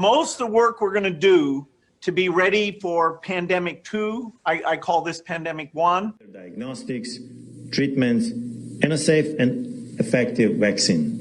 Most of the work we're going to do to be ready for pandemic 2, I call this pandemic 1. Diagnostics, treatments, and a safe and effective vaccine.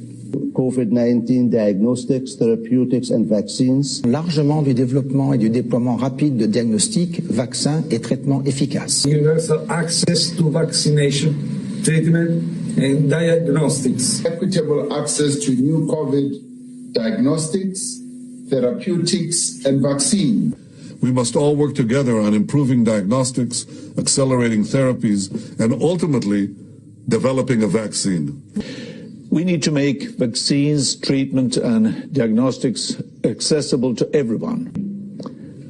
COVID-19 diagnostics, therapeutics and vaccines. Largement du développement et du déploiement rapide de diagnostics, vaccins et traitements efficaces. Universal access to vaccination, treatment and diagnostics. Equitable access to new COVID diagnostics, therapeutics and vaccine. We must all work together on improving diagnostics, accelerating therapies, and ultimately developing a vaccine. We need to make vaccines, treatment, and diagnostics accessible to everyone.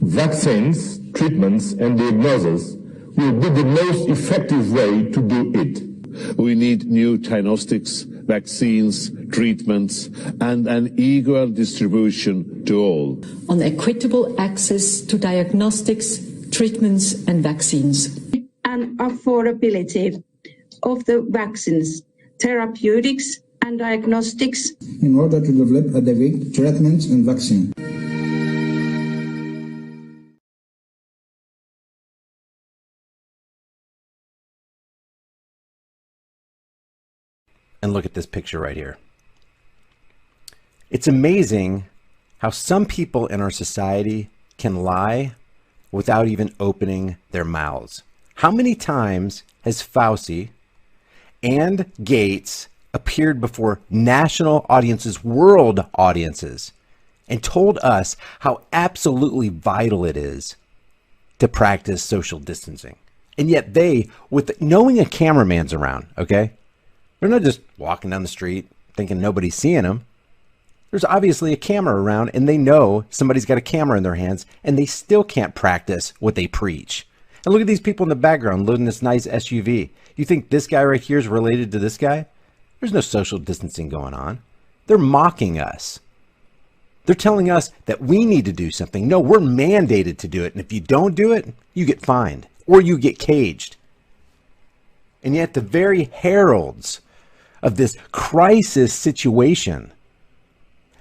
Vaccines, treatments, and diagnosis will be the most effective way to do it. We need new diagnostics, vaccines, treatments, and an equal distribution to all. On equitable access to diagnostics, treatments, and vaccines. And affordability of the vaccines, therapeutics, and diagnostics in order to develop adequate treatments and vaccine. And look at this picture right here. It's amazing how some people in our society can lie without even opening their mouths. How many times has Fauci and Gates appeared before national audiences, world audiences, and told us how absolutely vital it is to practice social distancing? And yet they, with knowing a cameraman's around, okay, they're not just walking down the street thinking nobody's seeing them. There's obviously a camera around, and they know somebody's got a camera in their hands, and they still can't practice what they preach. And look at these people in the background loading this nice SUV. You think this guy right here is related to this guy? There's no social distancing going on. They're mocking us. They're telling us that we need to do something. No, we're mandated to do it. And if you don't do it, you get fined or you get caged. And yet the very heralds of this crisis situation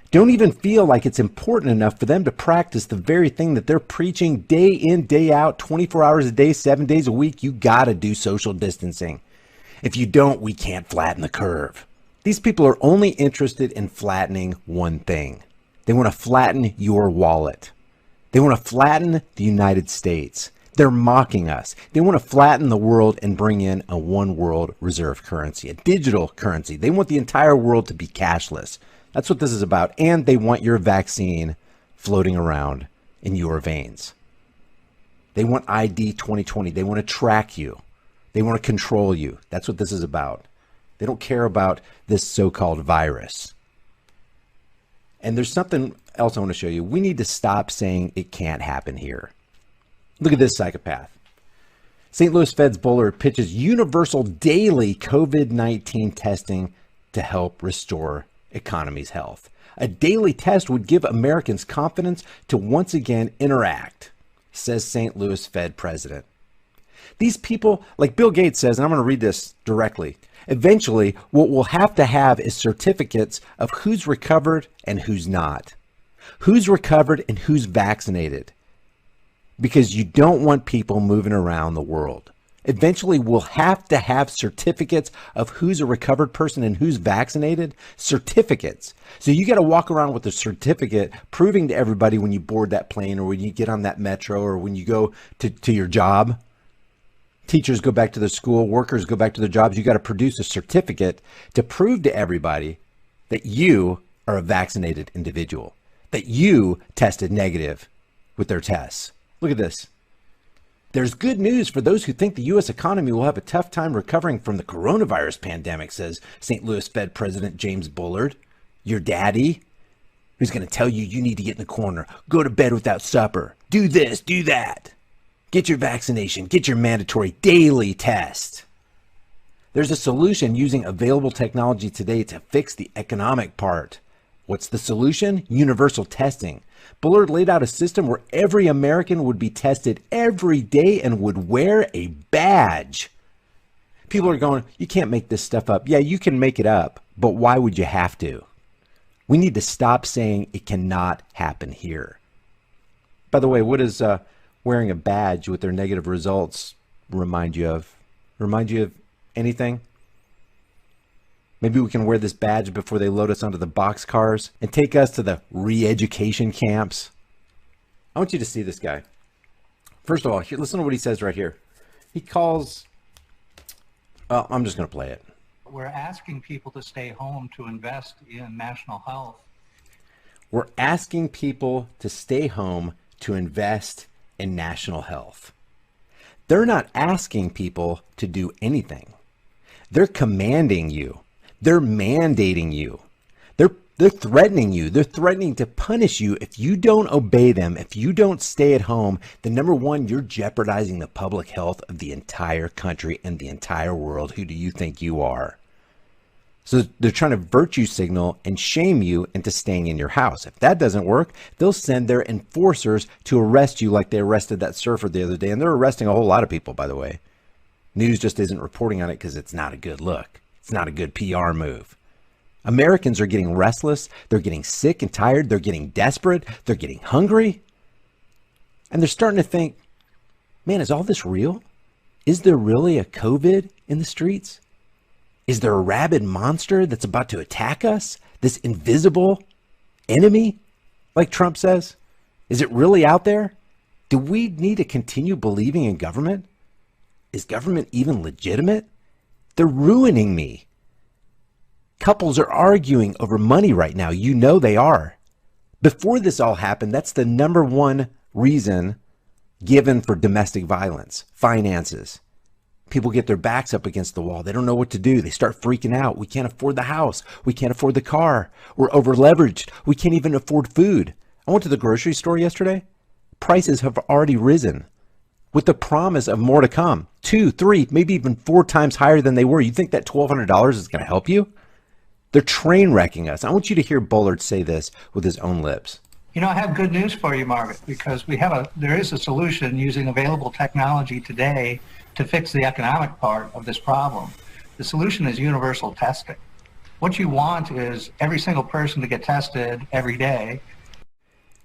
don't even feel like it's important enough for them to practice the very thing that they're preaching day in, day out, 24 hours a day, 7 days a week. You got to do social distancing. If you don't, we can't flatten the curve. These people are only interested in flattening one thing. They want to flatten your wallet. They want to flatten the United States. They're mocking us. They want to flatten the world and bring in a one world reserve currency, a digital currency. They want the entire world to be cashless. That's what this is about. And they want your vaccine floating around in your veins. They want ID 2020. They want to track you. They want to control you. That's what this is about. They don't care about this so-called virus. And there's something else I want to show you. We need to stop saying it can't happen here. Look at this psychopath. St. Louis Fed's Bullard pitches universal daily COVID-19 testing to help restore economy's health. A daily test would give Americans confidence to once again interact, says St. Louis Fed president. These people, like Bill Gates says, and I'm going to read this directly, eventually what we'll have to have is certificates of who's recovered and who's not. Who's recovered and who's vaccinated. Because you don't want people moving around the world. Eventually, we'll have to have certificates of who's a recovered person and who's vaccinated. Certificates. So you got to walk around with a certificate proving to everybody when you board that plane or when you get on that metro or when you go to your job. Teachers go back to their school, workers go back to their jobs. You got to produce a certificate to prove to everybody that you are a vaccinated individual, that you tested negative with their tests. Look at this. There's good news for those who think the U.S. economy will have a tough time recovering from the coronavirus pandemic, says St. Louis Fed President James Bullard, your daddy, who's going to tell you you need to get in the corner, go to bed without supper, do this, do that. Get your vaccination, get your mandatory daily test. There's a solution using available technology today to fix the economic part. What's the solution? Universal testing. Bullard laid out a system where every American would be tested every day and would wear a badge. People are going, you can't make this stuff up. Yeah, you can make it up, but why would you have to? We need to stop saying it cannot happen here. By the way, what does wearing a badge with their negative results remind you of? Remind you of anything? Maybe we can wear this badge before they load us onto the boxcars and take us to the re-education camps. I want you to see this guy. First of all, here, listen to what he says right here. He calls, well, I'm just going to play it. We're asking people to stay home to invest in national health. We're asking people to stay home to invest in national health. They're not asking people to do anything. They're commanding you. They're mandating you. They're threatening you. They're threatening to punish you if you don't obey them. If you don't stay at home, then number one, you're jeopardizing the public health of the entire country and the entire world. Who do you think you are? So they're trying to virtue signal and shame you into staying in your house. If that doesn't work, they'll send their enforcers to arrest you like they arrested that surfer the other day. And they're arresting a whole lot of people, by the way. News just isn't reporting on it because it's not a good look. It's not a good PR move. Americans are getting restless. They're getting sick and tired. They're getting desperate. They're getting hungry. And they're starting to think, man, is all this real? Is there really a COVID in the streets? Is there a rabid monster that's about to attack us? This invisible enemy, like Trump says? Is it really out there? Do we need to continue believing in government? Is government even legitimate? They're ruining me. Couples are arguing over money right now. You know they are. Before this all happened, that's the number one reason given for domestic violence, finances. People get their backs up against the wall. They don't know what to do. They start freaking out. We can't afford the house. We can't afford the car. We're over leveraged. We can't even afford food. I went to the grocery store yesterday. Prices have already risen with the promise of more to come. 2, 3, maybe even 4 times higher than they were. You think that $1,200 is going to help you? They're train wrecking us. I want you to hear Bullard say this with his own lips. You know, I have good news for you, Margaret, because there is a solution using available technology today to fix the economic part of this problem. The solution is universal testing. What you want is every single person to get tested every day.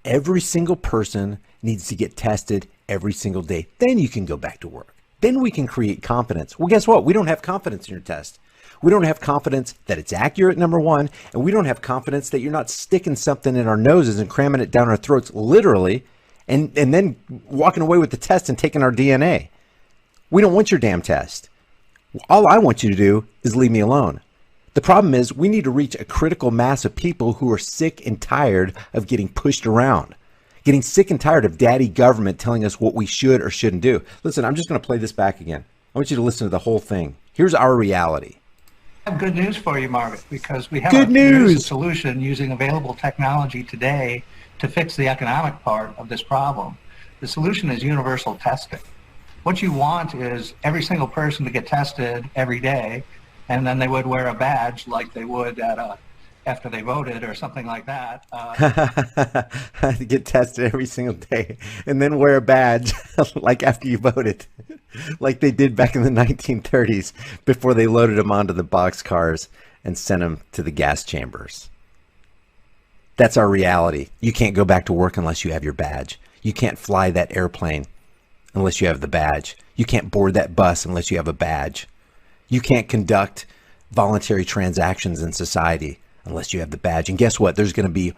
Every single person needs to get tested every single day. Then you can go back to work. Then we can create confidence. Well, guess what? We don't have confidence in your test. We don't have confidence that it's accurate, number one, and we don't have confidence that you're not sticking something in our noses and cramming it down our throats literally and then walking away with the test and taking our DNA. We don't want your damn test. All I want you to do is leave me alone. The problem is we need to reach a critical mass of people who are sick and tired of getting pushed around, getting sick and tired of daddy government telling us what we should or shouldn't do. Listen, I'm just going to play this back again. I want you to listen to the whole thing. Here's our reality. I have good news for you, Margaret, because there is a solution using available technology today to fix the economic part of this problem. The solution is universal testing. What you want is every single person to get tested every day, and then they would wear a badge like they would after they voted or something like that. Get tested every single day and then wear a badge like after you voted, like they did back in the 1930s before they loaded them onto the boxcars and sent them to the gas chambers. That's our reality. You can't go back to work unless you have your badge. You can't fly that airplane unless you have the badge. You can't board that bus unless you have a badge. You can't conduct voluntary transactions in society unless you have the badge. And guess what? There's going to be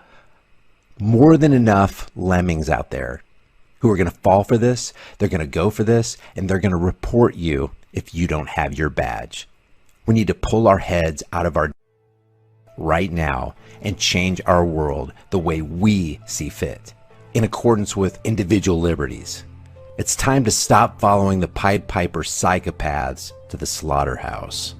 more than enough lemmings out there who are going to fall for this. They're going to go for this, and they're going to report you if you don't have your badge. We need to pull our heads out of our right now and change our world the way we see fit, in accordance with individual liberties. It's time to stop following the Pied Piper psychopaths to the slaughterhouse.